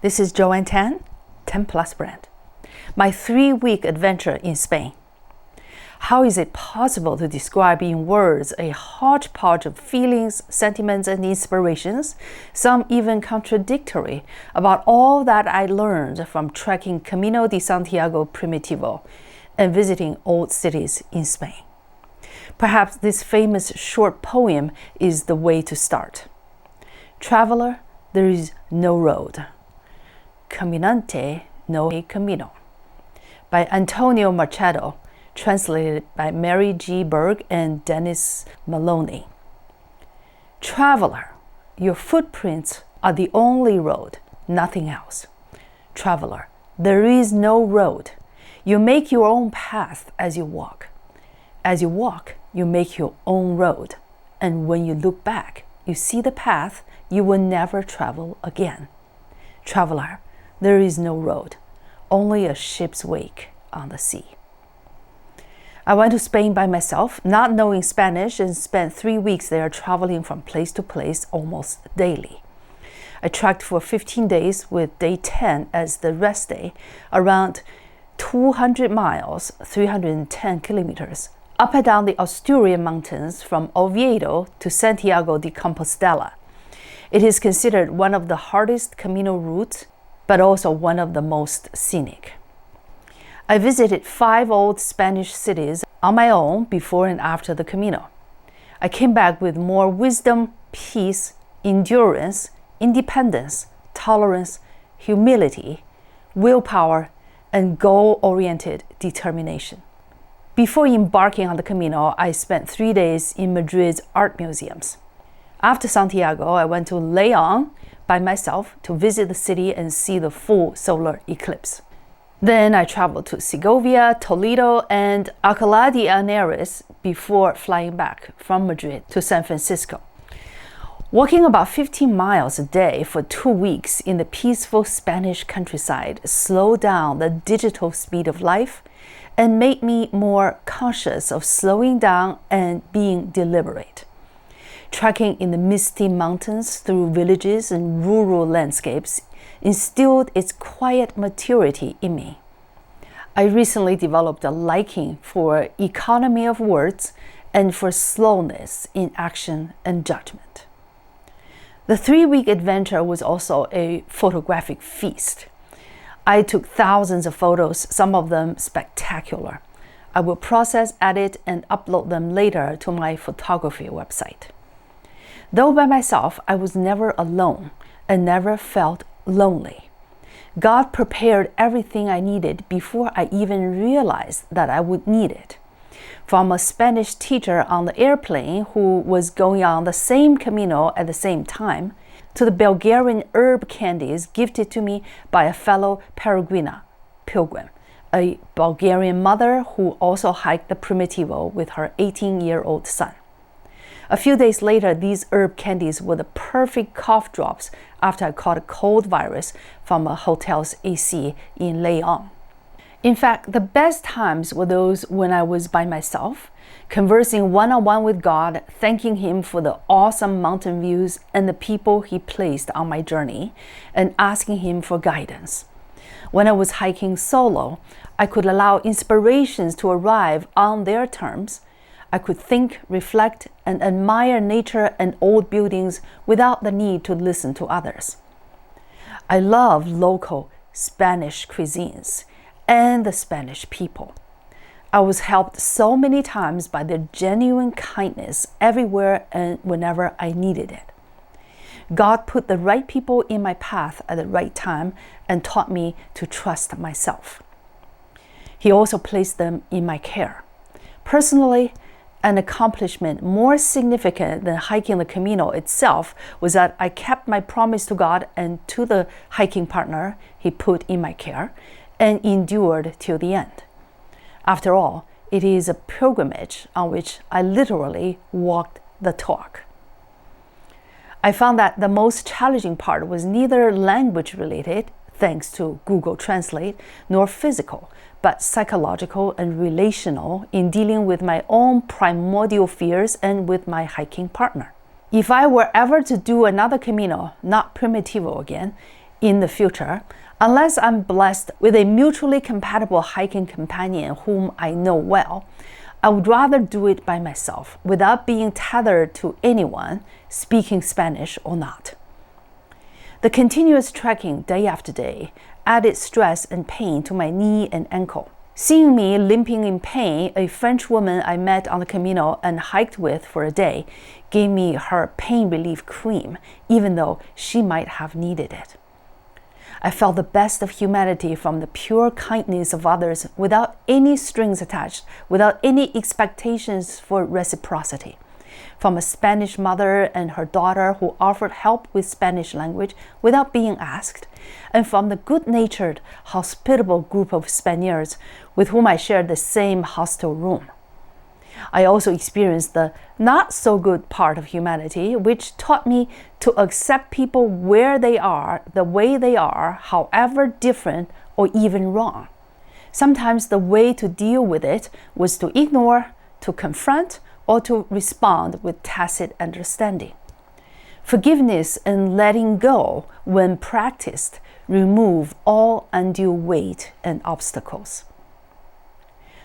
This is Joanne 10 Plus brand. My 3-week adventure in Spain. How is it possible to describe in words a hodgepodge of feelings, sentiments, and inspirations, some even contradictory, about all that I learned from trekking Camino de Santiago Primitivo and visiting old cities in Spain? Perhaps this famous short poem is the way to start. Traveler, there is no road. Caminante no camino. By Antonio Machado, translated by Mary G. Berg and Dennis Maloney. Traveler, your footprints are the only road, nothing else. Traveler, there is no road. You make your own path as you walk. As you walk, you make your own road. And when you look back, you see the path you will never travel again. Traveler, there is no road, only a ship's wake on the sea. I went to Spain by myself, not knowing Spanish, and spent 3 weeks there traveling from place to place almost daily. I trekked for 15 days with day 10 as the rest day, around 200 miles, 310 kilometers, up and down the Asturian mountains from Oviedo to Santiago de Compostela. It is considered one of the hardest Camino routes, but also one of the most scenic. I visited 5 old Spanish cities on my own before and after the Camino. I came back with more wisdom, peace, endurance, independence, tolerance, humility, willpower, and goal-oriented determination. Before embarking on the Camino, I spent 3 days in Madrid's art museums. After Santiago, I went to León by myself to visit the city and see the full solar eclipse. Then I traveled to Segovia, Toledo, and Alcalá de Henares before flying back from Madrid to San Francisco. Walking about 15 miles a day for 2 weeks in the peaceful Spanish countryside slowed down the digital speed of life and made me more conscious of slowing down and being deliberate. Trekking in the misty mountains through villages and rural landscapes instilled its quiet maturity in me. I recently developed a liking for economy of words and for slowness in action and judgment. The 3-week adventure was also a photographic feast. I took thousands of photos, some of them spectacular. I will process, edit, and upload them later to my photography website. Though by myself, I was never alone and never felt lonely. God prepared everything I needed before I even realized that I would need it. From a Spanish teacher on the airplane who was going on the same Camino at the same time, to the Bulgarian herb candies gifted to me by a fellow peregrina, pilgrim, a Bulgarian mother who also hiked the Primitivo with her 18-year-old son. A few days later, these herb candies were the perfect cough drops after I caught a cold virus from a hotel's AC in León. In fact, the best times were those when I was by myself, conversing one-on-one with God, thanking Him for the awesome mountain views and the people He placed on my journey, and asking Him for guidance. When I was hiking solo, I could allow inspirations to arrive on their terms. I could think, reflect, and admire nature and old buildings without the need to listen to others. I love local Spanish cuisines and the Spanish people. I was helped so many times by their genuine kindness everywhere and whenever I needed it. God put the right people in my path at the right time and taught me to trust myself. He also placed them in my care. Personally, an accomplishment more significant than hiking the Camino itself was that I kept my promise to God and to the hiking partner He put in my care and endured till the end. After all, it is a pilgrimage on which I literally walked the talk. I found that the most challenging part was neither language related, thanks to Google Translate, nor physical, but psychological and relational in dealing with my own primordial fears and with my hiking partner. If I were ever to do another Camino, not Primitivo again, in the future, unless I'm blessed with a mutually compatible hiking companion whom I know well. I would rather do it by myself without being tethered to anyone, speaking Spanish or not. The continuous trekking day after day added stress and pain to my knee and ankle. Seeing me limping in pain, a French woman I met on the Camino and hiked with for a day gave me her pain relief cream, even though she might have needed it. I felt the best of humanity from the pure kindness of others without any strings attached, without any expectations for reciprocity. From a Spanish mother and her daughter who offered help with Spanish language without being asked, and from the good-natured, hospitable group of Spaniards with whom I shared the same hostel room. I also experienced the not-so-good part of humanity, which taught me to accept people where they are, the way they are, however different or even wrong. Sometimes the way to deal with it was to ignore, to confront, or to respond with tacit understanding. Forgiveness and letting go, when practiced, remove all undue weight and obstacles.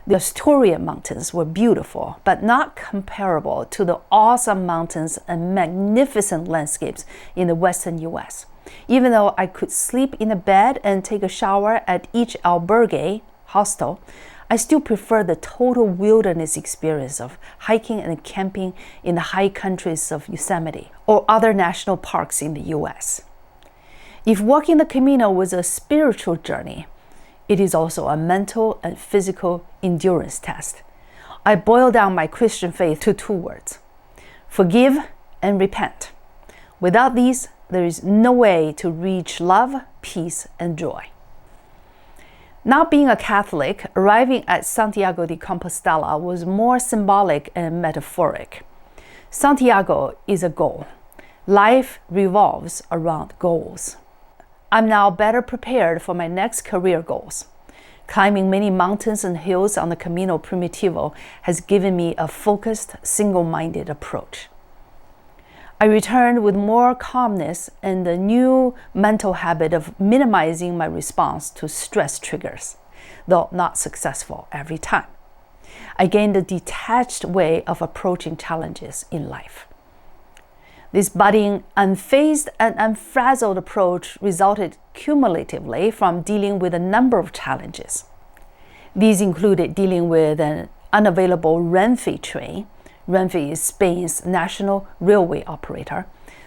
The Asturian mountains were beautiful, but not comparable to the awesome mountains and magnificent landscapes in the western US. Even though I could sleep in a bed and take a shower at each albergue, hostel, I still prefer the total wilderness experience of hiking and camping in the high countries of Yosemite or other national parks in the US. If walking the Camino was a spiritual journey, it is also a mental and physical endurance test. I boil down my Christian faith to 2 words: forgive and repent. Without these, there is no way to reach love, peace, and joy. Not being a Catholic, arriving at Santiago de Compostela was more symbolic and metaphoric. Santiago is a goal. Life revolves around goals. I'm now better prepared for my next career goals. Climbing many mountains and hills on the Camino Primitivo has given me a focused, single-minded approach. I returned with more calmness and the new mental habit of minimizing my response to stress triggers, though not successful every time. I gained a detached way of approaching challenges in life. This budding, unfazed, and unfrazzled approach resulted cumulatively from dealing with a number of challenges. These included dealing with an unavailable Renfe train. Renfe is Spain's national railway operator.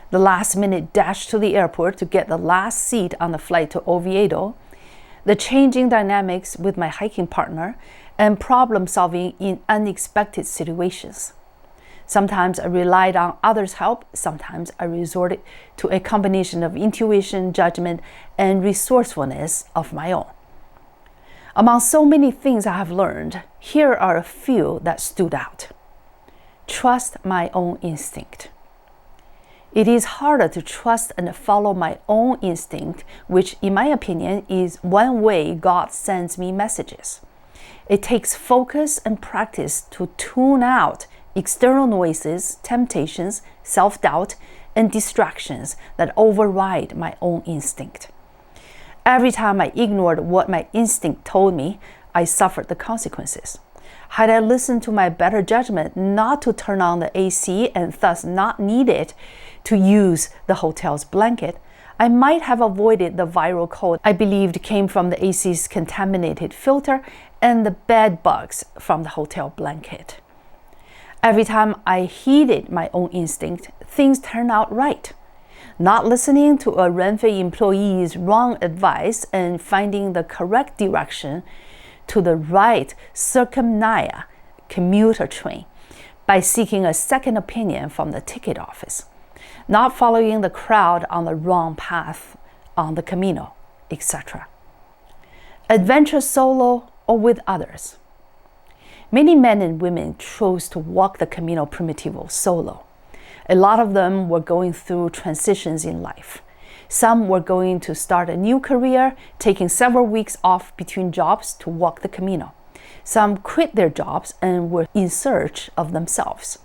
The last-minute dash to the airport to get the last seat on the flight to Oviedo, the changing dynamics with my hiking partner, and problem-solving in unexpected situations. Sometimes I relied on others' help, sometimes I resorted to a combination of intuition, judgment, and resourcefulness of my own. Among so many things I have learned, here are a few that stood out. Trust my own instinct. It is harder to trust and follow my own instinct, which, in my opinion, is one way God sends me messages. It takes focus and practice to tune out external noises, temptations, self-doubt, and distractions that override my own instinct. Every time I ignored what my instinct told me, I suffered the consequences. Had I listened to my better judgment not to turn on the AC and thus not needed to use the hotel's blanket, I might have avoided the viral cold I believed came from the AC's contaminated filter and the bed bugs from the hotel blanket. Every time I heeded my own instinct, things turned out right. Not listening to a Renfe employee's wrong advice and finding the correct direction to the right circumnavia commuter train by seeking a second opinion from the ticket office. Not following the crowd on the wrong path on the Camino, etc. Adventure solo or with others. Many men and women chose to walk the Camino Primitivo solo. A lot of them were going through transitions in life. Some were going to start a new career, taking several weeks off between jobs to walk the Camino. Some quit their jobs and were in search of themselves.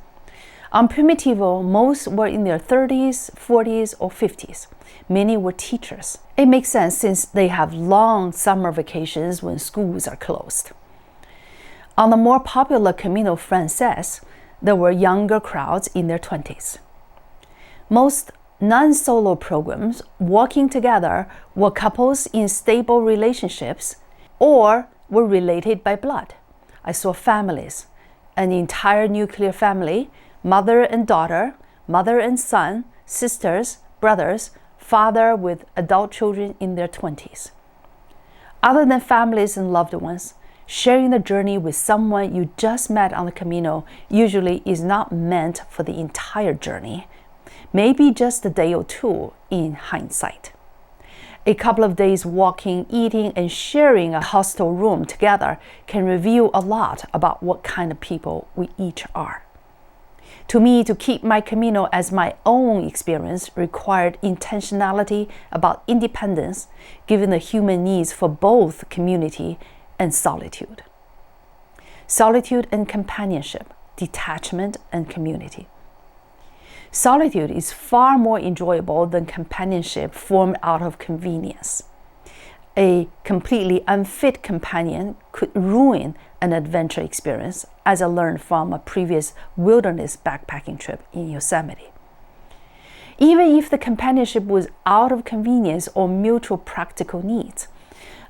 On Primitivo, most were in their 30s, 40s, or 50s. Many were teachers. It makes sense since they have long summer vacations when schools are closed. On the more popular Camino Frances, there were younger crowds in their 20s. Most non-solo programs walking together were couples in stable relationships or were related by blood. I saw families, an entire nuclear family, mother and daughter, mother and son, sisters, brothers, father with adult children in their 20s. Other than families and loved ones, sharing the journey with someone you just met on the Camino usually is not meant for the entire journey, maybe just a day or two in hindsight. A couple of days walking, eating, and sharing a hostel room together can reveal a lot about what kind of people we each are. To me, to keep my Camino as my own experience required intentionality about independence, given the human needs for both community and solitude. Solitude and companionship, detachment and community. Solitude is far more enjoyable than companionship formed out of convenience. A completely unfit companion could ruin an adventure experience, as I learned from a previous wilderness backpacking trip in Yosemite. Even if the companionship was out of convenience or mutual practical needs,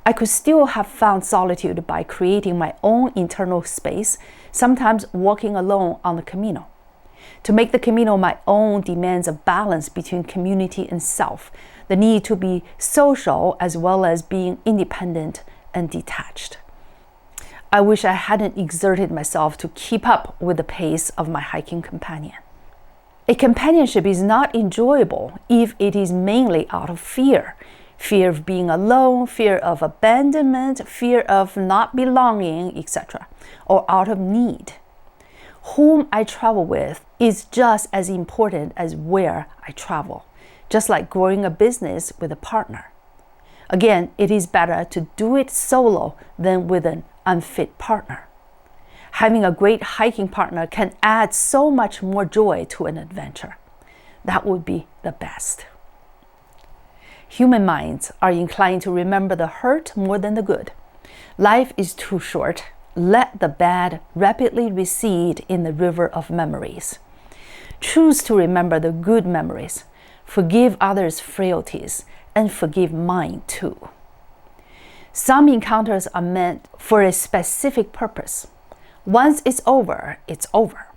I could still have found solitude by creating my own internal space, sometimes walking alone on the Camino. To make the Camino my own demands a balance between community and self, the need to be social as well as being independent and detached. I wish I hadn't exerted myself to keep up with the pace of my hiking companion. A companionship is not enjoyable if it is mainly out of fear. Fear of being alone, fear of abandonment, fear of not belonging, etc., or out of need. Whom I travel with is just as important as where I travel, just like growing a business with a partner. Again, it is better to do it solo than with an unfit partner. Having a great hiking partner can add so much more joy to an adventure. That would be the best. Human minds are inclined to remember the hurt more than the good. Life is too short. Let the bad rapidly recede in the river of memories. Choose to remember the good memories. Forgive others' frailties, and forgive mine too. Some encounters are meant for a specific purpose. Once it's over, it's over.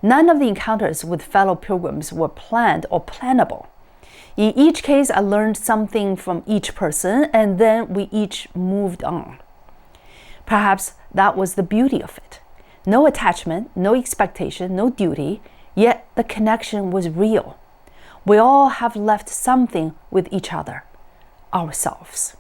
None of the encounters with fellow pilgrims were planned or plannable. In each case, I learned something from each person, and then we each moved on. Perhaps that was the beauty of it. No attachment, no expectation, no duty, yet the connection was real. We all have left something with each other, ourselves.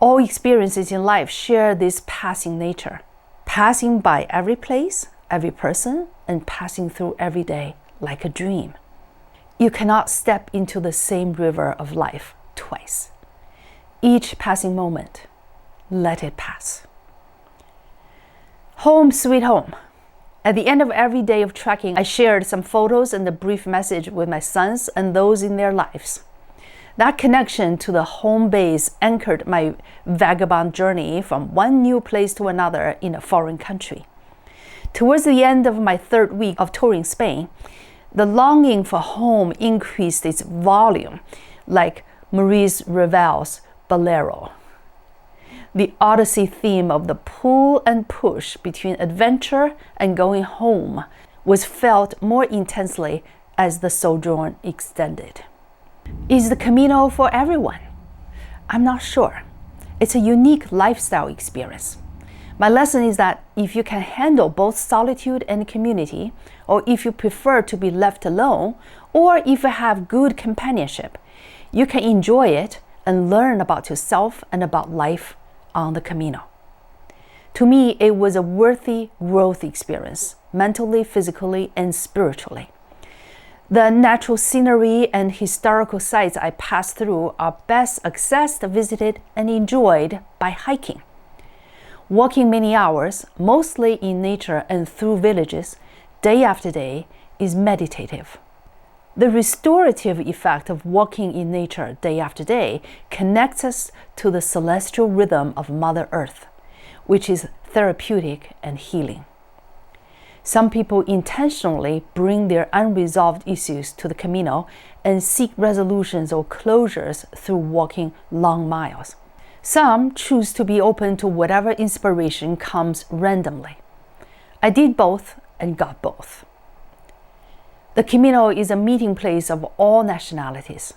All experiences in life share this passing nature, passing by every place, every person, and passing through every day like a dream. You cannot step into the same river of life twice. Each passing moment, let it pass. Home sweet home. At the end of every day of trekking, I shared some photos and a brief message with my sons and those in their lives. That connection to the home base anchored my vagabond journey from one new place to another in a foreign country. Towards the end of my third week of touring Spain, the longing for home increased its volume, like Maurice Ravel's Bolero. The Odyssey theme of the pull and push between adventure and going home was felt more intensely as the sojourn extended. Is the Camino for everyone? I'm not sure. It's a unique lifestyle experience. My lesson is that if you can handle both solitude and community, or if you prefer to be left alone, or if you have good companionship, you can enjoy it and learn about yourself and about life on the Camino. To me, it was a worthy growth experience, mentally, physically, and spiritually. The natural scenery and historical sites I passed through are best accessed, visited, and enjoyed by hiking. Walking many hours, mostly in nature and through villages, day after day, is meditative. The restorative effect of walking in nature day after day connects us to the celestial rhythm of Mother Earth, which is therapeutic and healing. Some people intentionally bring their unresolved issues to the Camino and seek resolutions or closures through walking long miles. Some choose to be open to whatever inspiration comes randomly. I did both and got both. The Camino is a meeting place of all nationalities.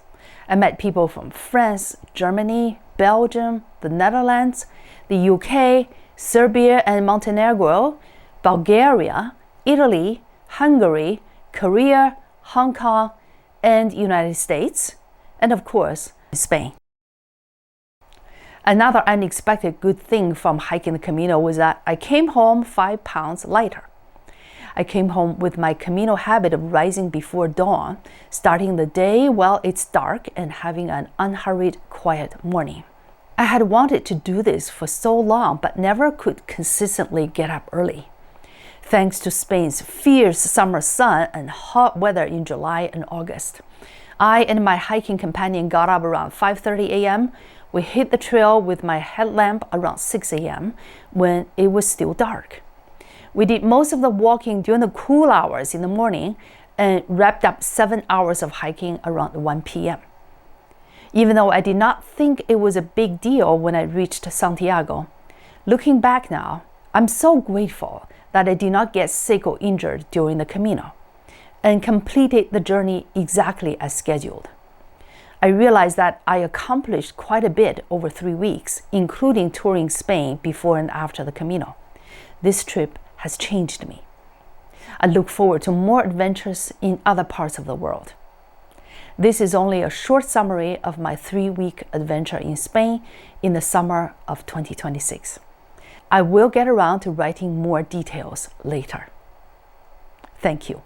I met people from France, Germany, Belgium, the Netherlands, the UK, Serbia and Montenegro, Bulgaria, Italy, Hungary, Korea, Hong Kong, and United States, and of course, Spain. Another unexpected good thing from hiking the Camino was that I came home 5 pounds lighter. I came home with my Camino habit of rising before dawn, starting the day while it's dark and having an unhurried, quiet morning. I had wanted to do this for so long, but never could consistently get up early. Thanks to Spain's fierce summer sun and hot weather in July and August, I and my hiking companion got up around 5:30 a.m. We hit the trail with my headlamp around 6 a.m. when it was still dark. We did most of the walking during the cool hours in the morning and wrapped up 7 hours of hiking around 1 p.m. Even though I did not think it was a big deal when I reached Santiago, looking back now, I'm so grateful that I did not get sick or injured during the Camino and completed the journey exactly as scheduled. I realized that I accomplished quite a bit over 3 weeks, including touring Spain before and after the Camino. This trip has changed me. I look forward to more adventures in other parts of the world. This is only a short summary of my 3-week adventure in Spain in the summer of 2026. I will get around to writing more details later. Thank you.